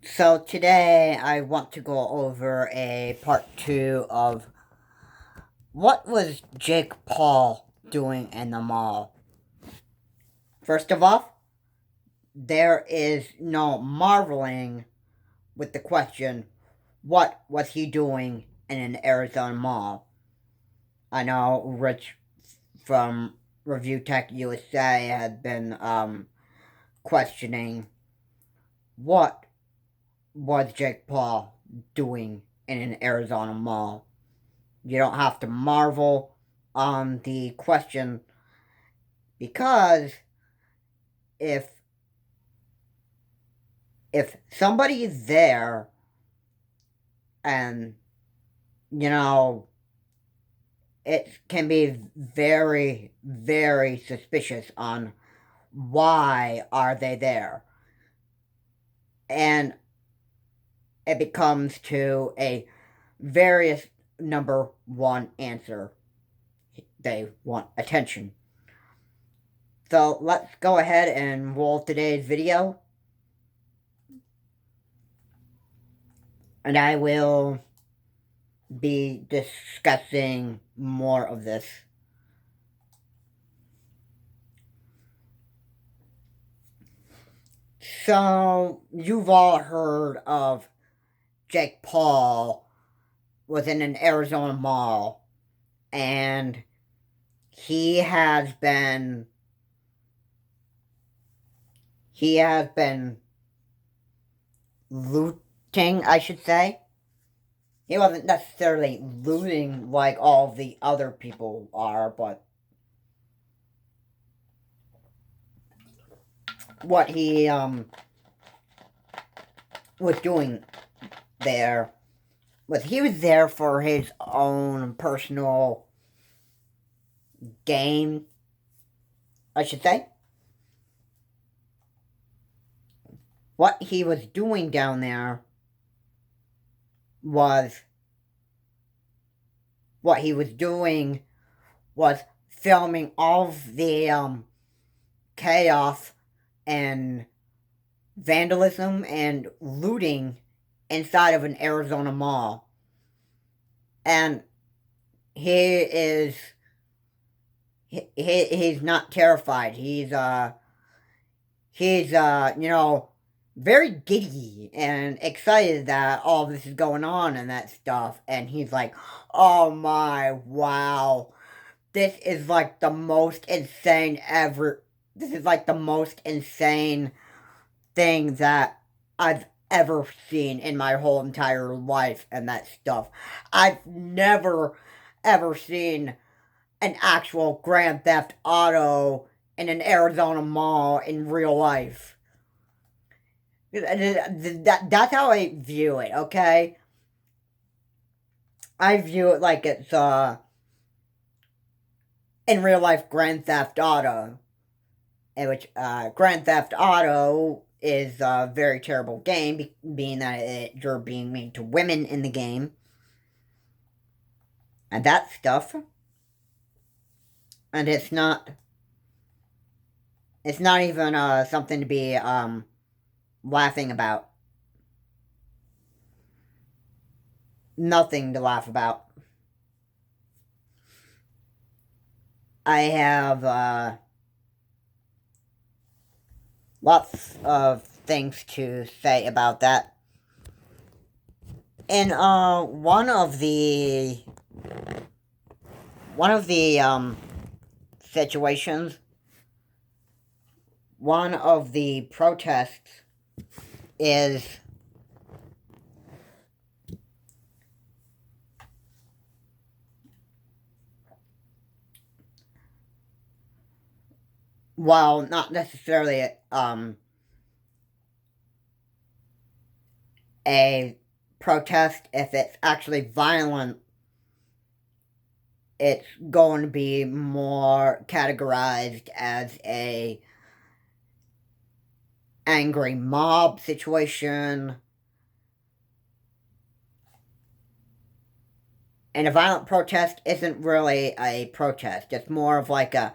So today I want to go over a part two of what was Jake Paul doing in the mall. First of all, there is no marveling with the question, what was he doing in an Arizona mall? I know Rich from Review Tech USA had been questioning what was Jake Paul doing in an Arizona mall. You don't have to marvel on the question because if if somebody is there and you know it can be very suspicious on why are they there, and it becomes to a various number one answer: they want attention. So let's go ahead and roll today's video, and I will be discussing more of this. So, you've all heard of Jake Paul was in an Arizona mall, and he has been he has been looting, I should say. He wasn't necessarily looting like all the other people are, but what he was doing there was he was there for his own personal gain, I should say. What he was doing down there was what he was doing was filming all of the chaos and vandalism and looting inside of an Arizona mall. And he is he's not terrified. He's very giddy and excited that all this is going on and that stuff. And he's like, oh my, wow. This is like the most insane ever. This is like the most insane thing that I've ever seen in my whole entire life and that stuff. I've never ever seen an actual Grand Theft Auto in an Arizona mall in real life. That's how I view it, okay? I view it like it's in real life Grand Theft Auto, in which Grand Theft Auto is a very terrible game, being that you're being mean to women in the game and that stuff, and it's not even something to be laughing about. Nothing to laugh about. I have lots of things to say about that. In one of the situations, one of the protests is, well, not necessarily a protest. If it's actually violent, it's going to be more categorized as a angry mob situation. And a violent protest isn't really a protest. It's more of like a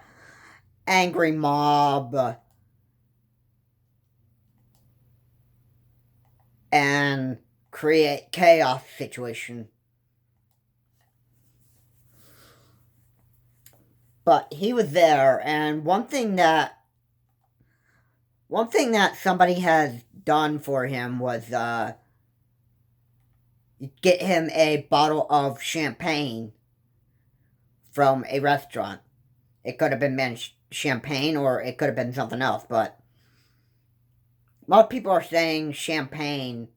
angry mob, and create chaos situation. But he was there, and one thing that somebody has done for him was get him a bottle of champagne from a restaurant. It could have been champagne, or it could have been something else, but a lot of people are saying champagne,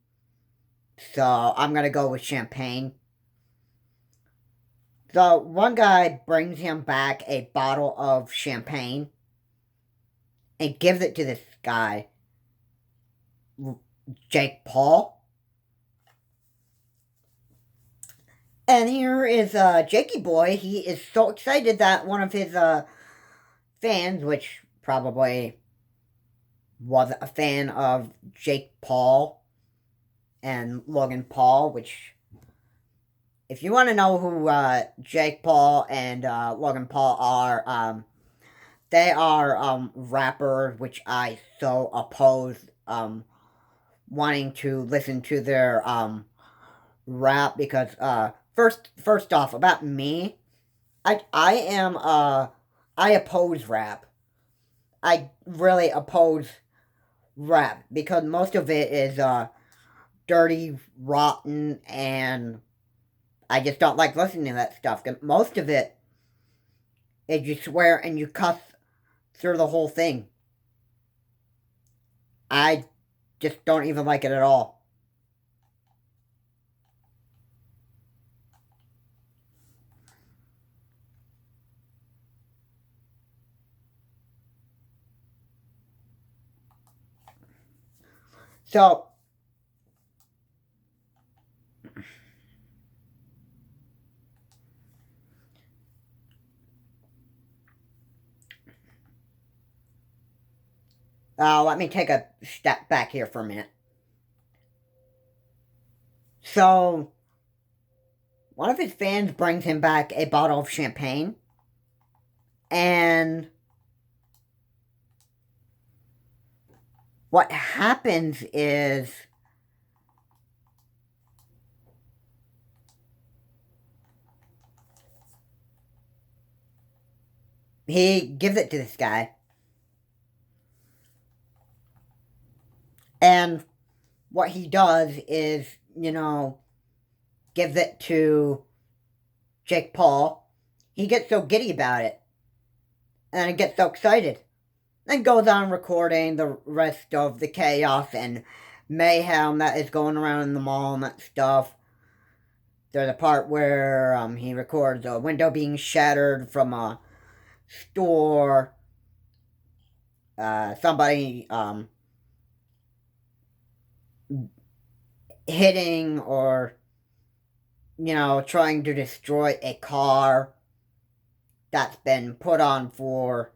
so I'm gonna go with champagne. So one guy brings him back a bottle of champagne and gives it to this guy, Jake Paul. And here is Jakey Boy. He is so excited that one of his fans, which probably was a fan of Jake Paul and Logan Paul, which, if you want to know who Jake Paul and Logan Paul are, they are rappers, which I so oppose wanting to listen to their rap, because first off, about me, I oppose rap. I really oppose rap because most of it is dirty, rotten, and I just don't like listening to that stuff. Most of it is you swear and you cuss through the whole thing. I just don't even like it at all. So, let me take a step back here for a minute. So, one of his fans brings him back a bottle of champagne, and what happens is he gives it to this guy, and what he does is, gives it to Jake Paul. He gets so giddy about it, and he gets so excited, and goes on recording the rest of the chaos and mayhem that is going around in the mall and that stuff. There's a part where he records a window being shattered from a store. Somebody hitting or trying to destroy a car that's been put on for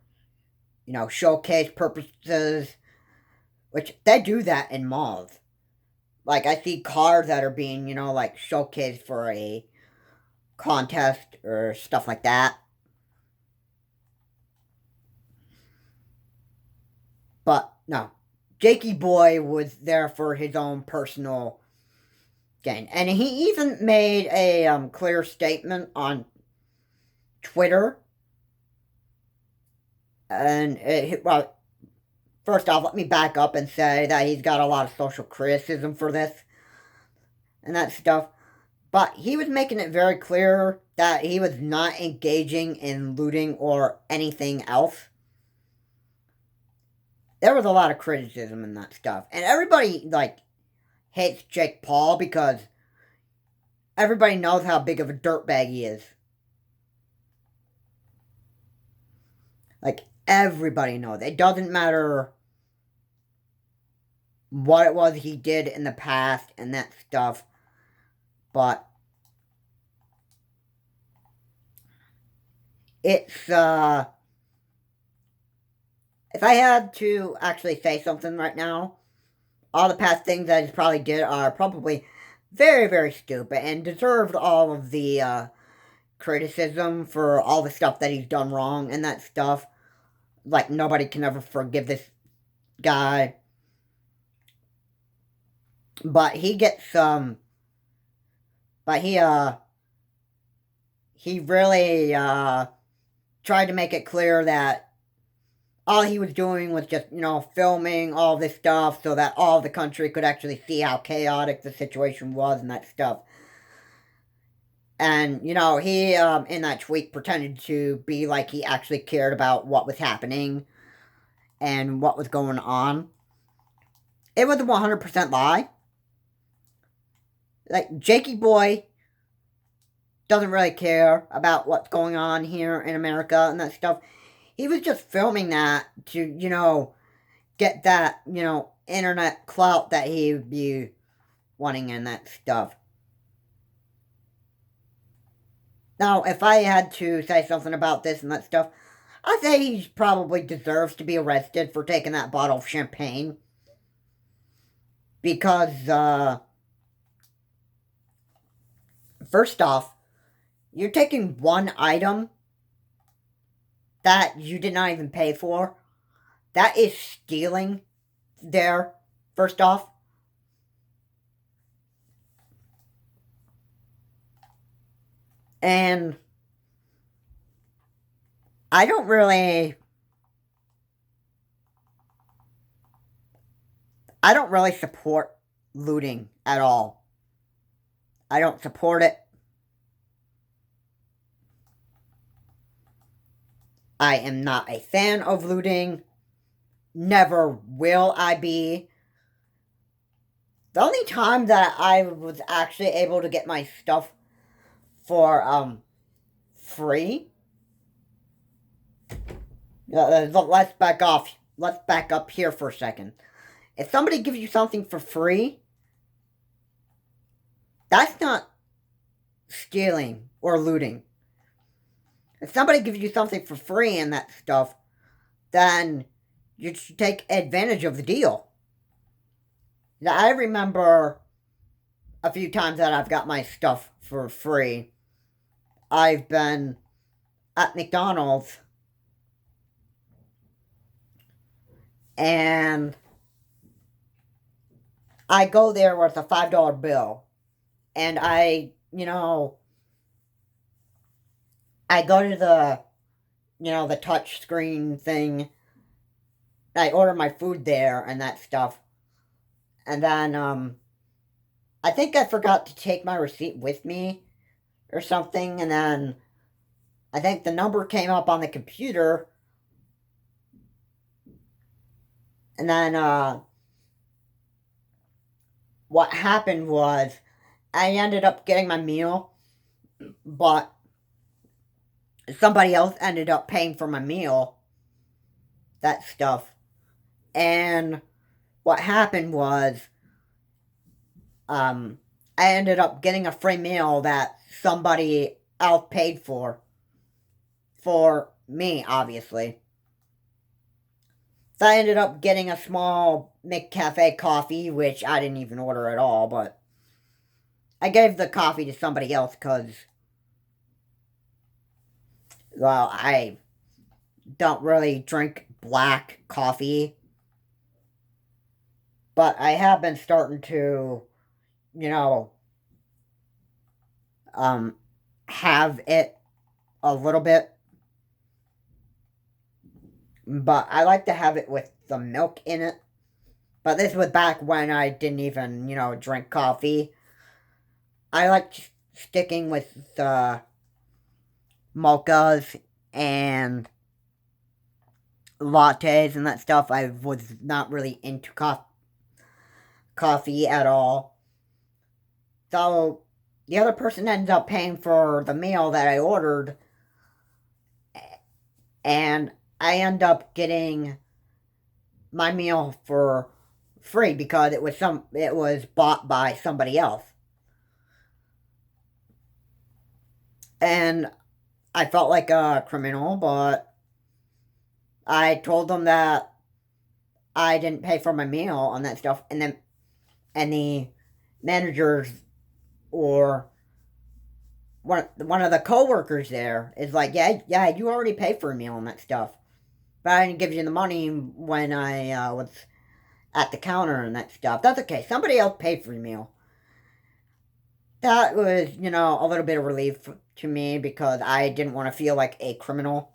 showcase purposes, which they do that in malls. Like, I see cars that are being showcased for a contest or stuff like that. But no, Jakey Boy was there for his own personal gain, and he even made a clear statement on Twitter. And well, first off, let me back up and say that he's got a lot of social criticism for this and that stuff. But he was making it very clear that he was not engaging in looting or anything else. There was a lot of criticism in that stuff. And everybody, hates Jake Paul because everybody knows how big of a dirtbag he is. Everybody knows. It doesn't matter what it was he did in the past and that stuff. But it's, if I had to actually say something right now, all the past things that he probably did are probably very, very stupid and deserved all of the criticism for all the stuff that he's done wrong and that stuff. Nobody can ever forgive this guy. But he gets but he really tried to make it clear that all he was doing was just, filming all this stuff so that all the country could actually see how chaotic the situation was and that stuff. And, he, in that tweet, pretended to be like he actually cared about what was happening and what was going on. It was a 100% lie. Like, Jakey Boy doesn't really care about what's going on here in America and that stuff. He was just filming that to, get that, internet clout that he would be wanting and that stuff. Now, if I had to say something about this and that stuff, I'd say he probably deserves to be arrested for taking that bottle of champagne. Because, first off, you're taking one item that you did not even pay for. That is stealing there, first off. And I don't really support looting at all. I don't support it. I am not a fan of looting. Never will I be. The only time that I was actually able to get my stuff for free. Let's back off. Let's back up here for a second. If somebody gives you something for free, that's not stealing or looting. If somebody gives you something for free and that stuff, then you should take advantage of the deal. Now, I remember a few times that I've got my stuff for free. I've been at McDonald's and I go there with a $5 bill and I go to the touch screen thing. I order my food there and that stuff. And then, I think I forgot to take my receipt with me or something. And then I think the number came up on the computer. And then, what happened was I ended up getting my meal, but somebody else ended up paying for my meal. That stuff. And what happened was, I ended up getting a free meal that somebody else paid for me, obviously. So I ended up getting a small McCafe coffee, which I didn't even order at all, but I gave the coffee to somebody else because, well, I don't really drink black coffee. But I have been starting to, you know, have it a little bit. But I like to have it with some milk in it. But this was back when I didn't even, drink coffee. I like sticking with the mochas and lattes and that stuff. I was not really into coffee at all. So the other person ends up paying for the meal that I ordered, and I end up getting my meal for free because it was bought by somebody else. And I felt like a criminal, but I told them that I didn't pay for my meal and that stuff, and the managers or one of the coworkers there is like, yeah, you already paid for a meal and that stuff, but I didn't give you the money when I was at the counter and that stuff. That's okay. Somebody else paid for your meal. That was, a little bit of relief to me because I didn't want to feel like a criminal.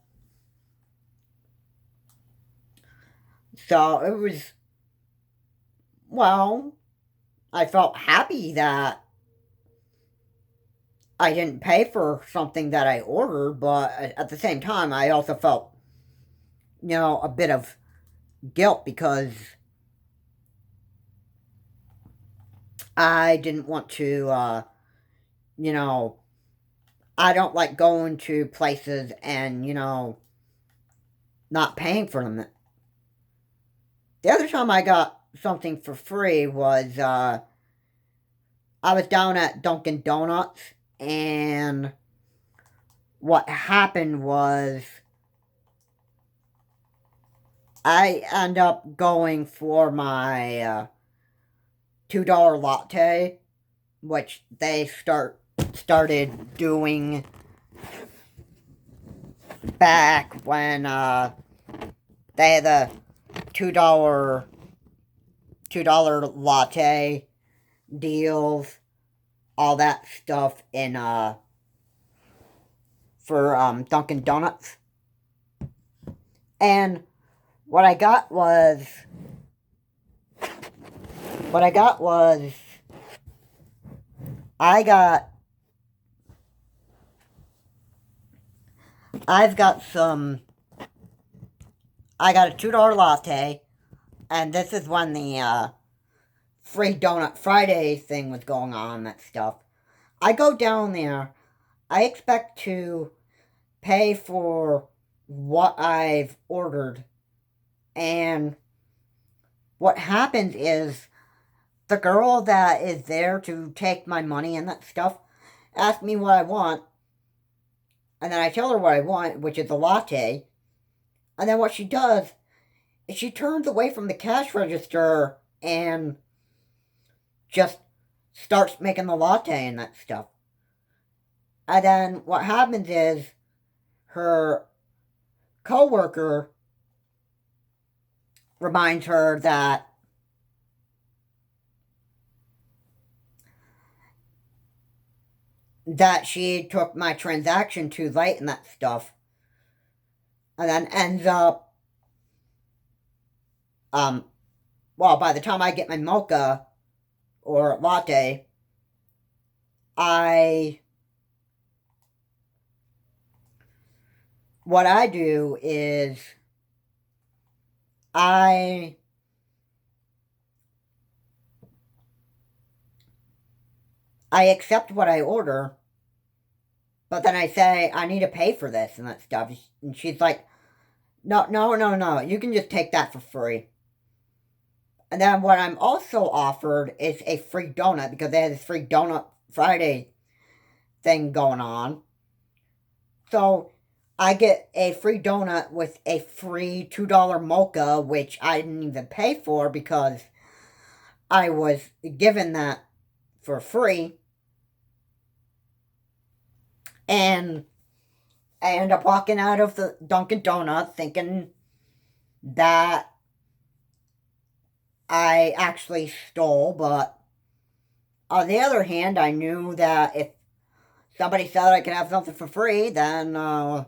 So it was, well, I felt happy that I didn't pay for something that I ordered, but at the same time, I also felt, a bit of guilt because I didn't want to, I don't like going to places and, not paying for them. The other time I got something for free was, I was down at Dunkin' Donuts, and what happened was I end up going for my $2 latte, which they started doing back when they had the $2 latte deals, all that stuff in for Dunkin' Donuts. And what I got was I got I've got some I got a $2 latte, and this is when the free donut Friday thing was going on, that stuff. I go down there, I expect to pay for what I've ordered, and what happens is the girl that is there to take my money and that stuff asks me what I want, and then I tell her what I want, which is a latte, and then what she does is she turns away from the cash register and just starts making the latte and that stuff. And then what happens is her coworker reminds her that she took my transaction too late and that stuff, and then ends up, well, by the time I get my mocha or latte, what I do is I accept what I order, but then I say, I need to pay for this and that stuff. And she's like, no, no, no, no, you can just take that for free. And then what I'm also offered is a free donut, because they had this free donut Friday thing going on. So I get a free donut with a free $2 mocha, which I didn't even pay for because I was given that for free. And I end up walking out of the Dunkin' Donuts thinking that I actually stole, but on the other hand, I knew that if somebody said I could have something for free, then, I'd,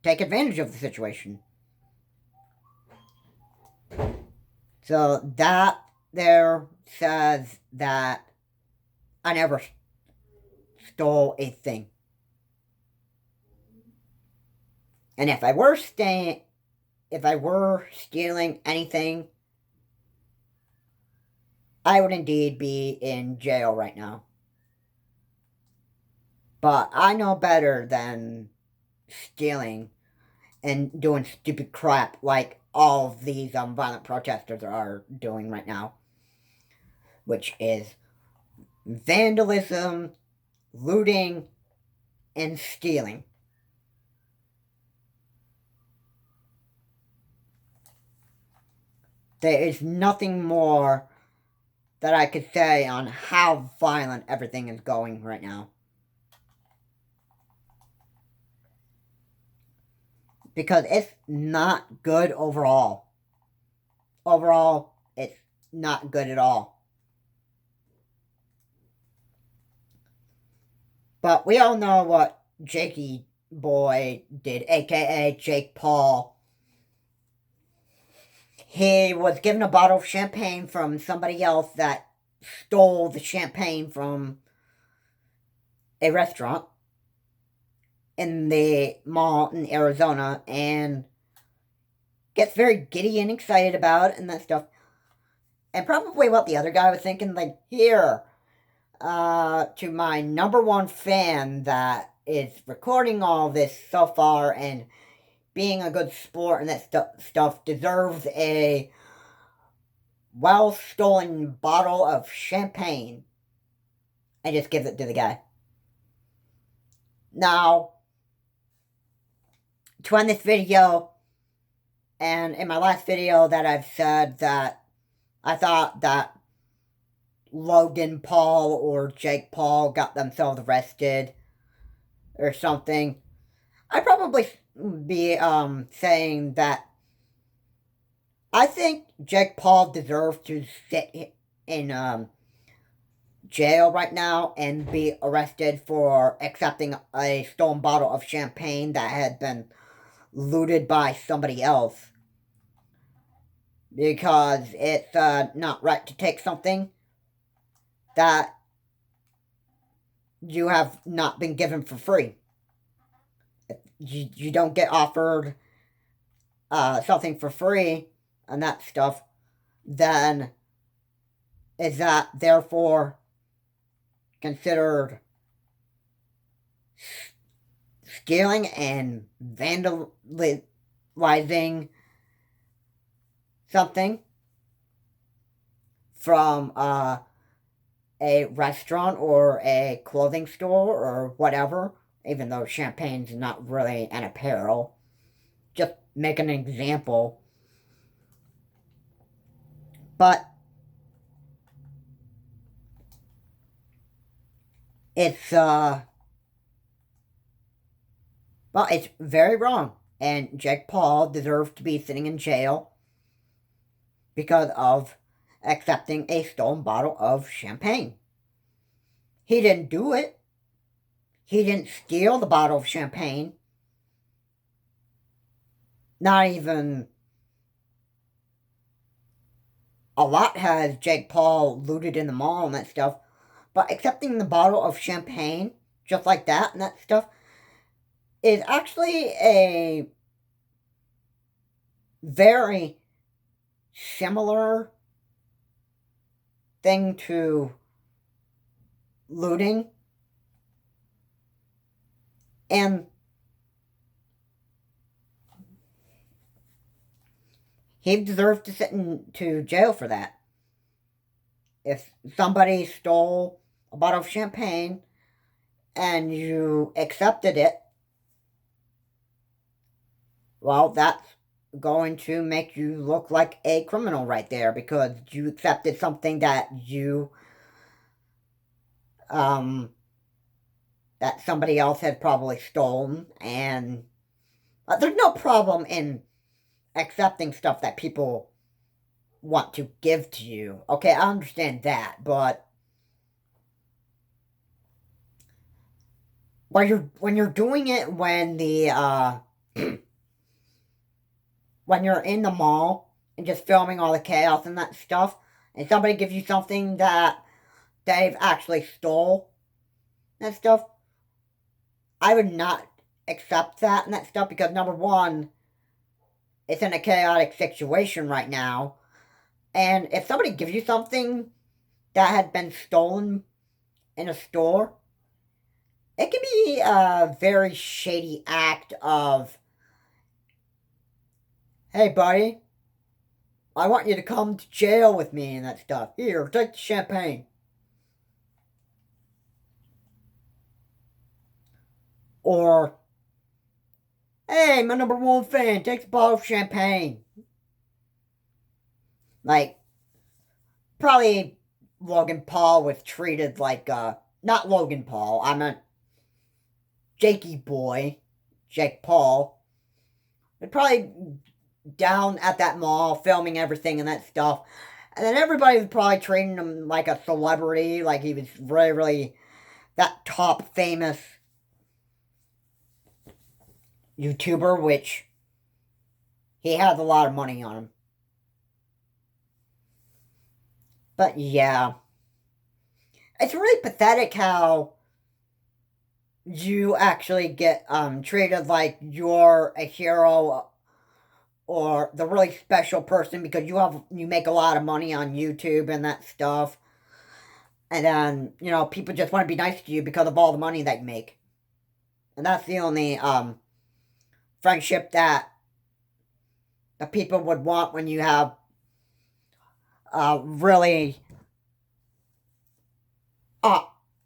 take advantage of the situation. So that there says that I never stole a thing. And if I were stealing anything, I would indeed be in jail right now. But I know better than stealing and doing stupid crap like all of these violent protesters are doing right now, which is vandalism, looting, and stealing. There is nothing more that I could say on how violent everything is going right now. Because it's not good overall. overall, it's not good at all. But we all know what Jakey Boy did, aka Jake Paul. He was given a bottle of champagne from somebody else that stole the champagne from a restaurant in the mall in Arizona and gets very giddy and excited about it and that stuff. And probably what the other guy was thinking, like, here, to my number one fan that is recording all this so far and being a good sport and that stuff deserves a well stolen bottle of champagne. And just gives it to the guy. Now, to end this video, and in my last video that I've said that I thought that Logan Paul or Jake Paul got themselves arrested or something, I'd probably be saying that I think Jake Paul deserves to sit in jail right now and be arrested for accepting a stolen bottle of champagne that had been looted by somebody else. Because it's not right to take something that you have not been given for free. If you don't get offered something for free and that stuff, then is that therefore considered stealing and vandalizing something from a restaurant or a clothing store or whatever, even though champagne's not really an apparel. Just make an example. But it's well, it's very wrong. And Jake Paul deserves to be sitting in jail because of accepting a stolen bottle of champagne. He didn't do it. He didn't steal the bottle of champagne. Not even a lot has Jake Paul looted in the mall and that stuff. But accepting the bottle of champagne, just like that and that stuff, is actually a very similar thing to looting. And he deserves to sit into jail for that. If somebody stole a bottle of champagne and you accepted it, well, that's going to make you look like a criminal right there because you accepted something that that somebody else had probably stolen. And there's no problem in accepting stuff that people want to give to you. Okay, I understand that, but when you're doing it when the when you're in the mall and just filming all the chaos and that stuff, and somebody gives you something that they've actually stole and stuff, I would not accept that and that stuff because number one, it's in a chaotic situation right now. And if somebody gives you something that had been stolen in a store, it can be a very shady act of, hey buddy, I want you to come to jail with me and that stuff. Here, take the champagne. Or, hey, my number one fan, take the bottle of champagne. Like, probably Logan Paul was treated like, not Logan Paul, I meant Jakey Boy, Jake Paul, would probably down at that mall filming everything and that stuff. And then everybody was probably treating him like a celebrity, like he was really, really that top famous YouTuber, which he has a lot of money on him. But yeah, it's really pathetic how you actually get treated like you're a hero or the really special person because you make a lot of money on YouTube and that stuff. And then, people just want to be nice to you because of all the money that you make. And that's the only friendship that the people would want when you have really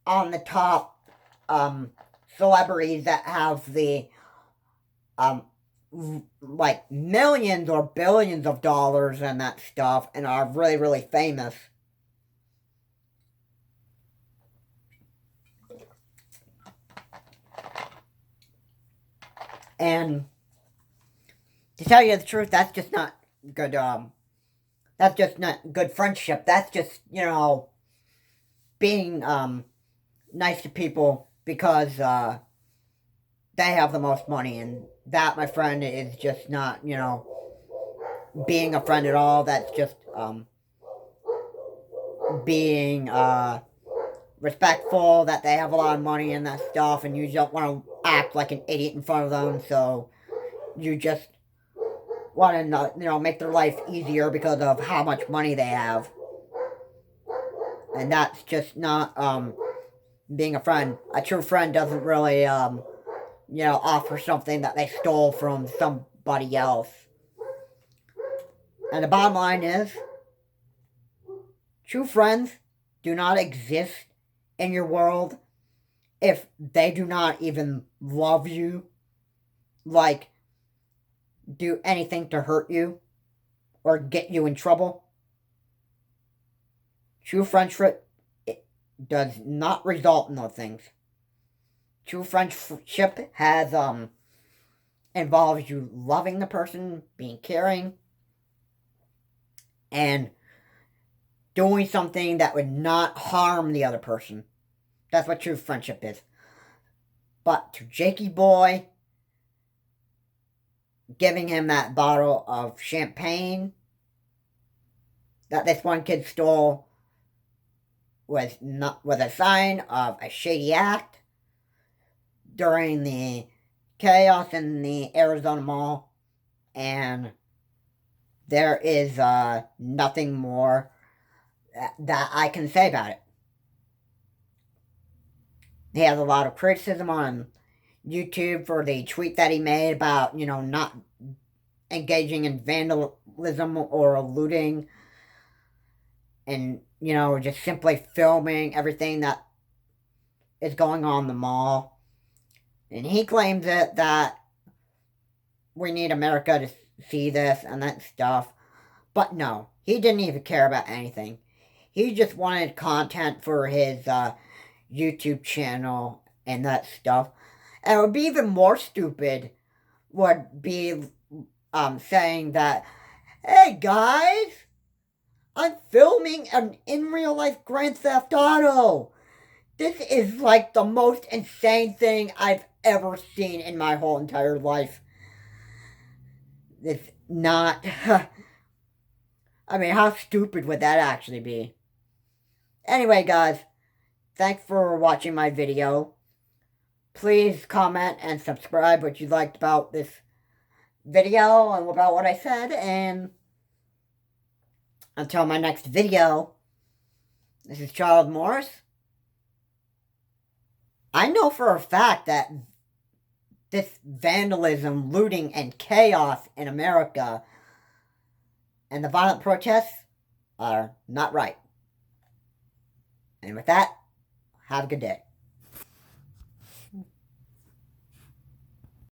on the top celebrities that have the like millions or billions of dollars and that stuff and are really, really famous. And to tell you the truth, that's just not good, that's just not good friendship. That's just, being, nice to people because, they have the most money, and that, my friend, is just not, being a friend at all. That's just, being, respectful that they have a lot of money and that stuff, and you don't want to act like an idiot in front of them, so you just want to, make their life easier because of how much money they have. And that's just not, being a friend. A true friend doesn't really, offer something that they stole from somebody else. And the bottom line is, true friends do not exist in your world if they do not even love you, like, do anything to hurt you or get you in trouble. True friendship does not result in those things. True friendship has involves you loving the person, being caring, and doing something that would not harm the other person. That's what true friendship is. But to Jakey Boy, giving him that bottle of champagne that this one kid stole was a sign of a shady act during the chaos in the Arizona Mall, and there is nothing more that I can say about it. He has a lot of criticism on YouTube for the tweet that he made about, not engaging in vandalism or looting and, just simply filming everything that is going on in the mall. And he claims that we need America to see this and that stuff. But no, he didn't even care about anything. He just wanted content for his YouTube channel and that stuff. And it would be even more stupid would be saying that, hey guys, I'm filming an in real life Grand Theft Auto. This is like the most insane thing I've ever seen in my whole entire life. It's not. I mean, how stupid would that actually be? Anyway, guys, thanks for watching my video. Please comment and subscribe what you liked about this video and about what I said. And until my next video, this is Charles Morris. I know for a fact that this vandalism, looting, and chaos in America and the violent protests are not right. And with that, have a good day.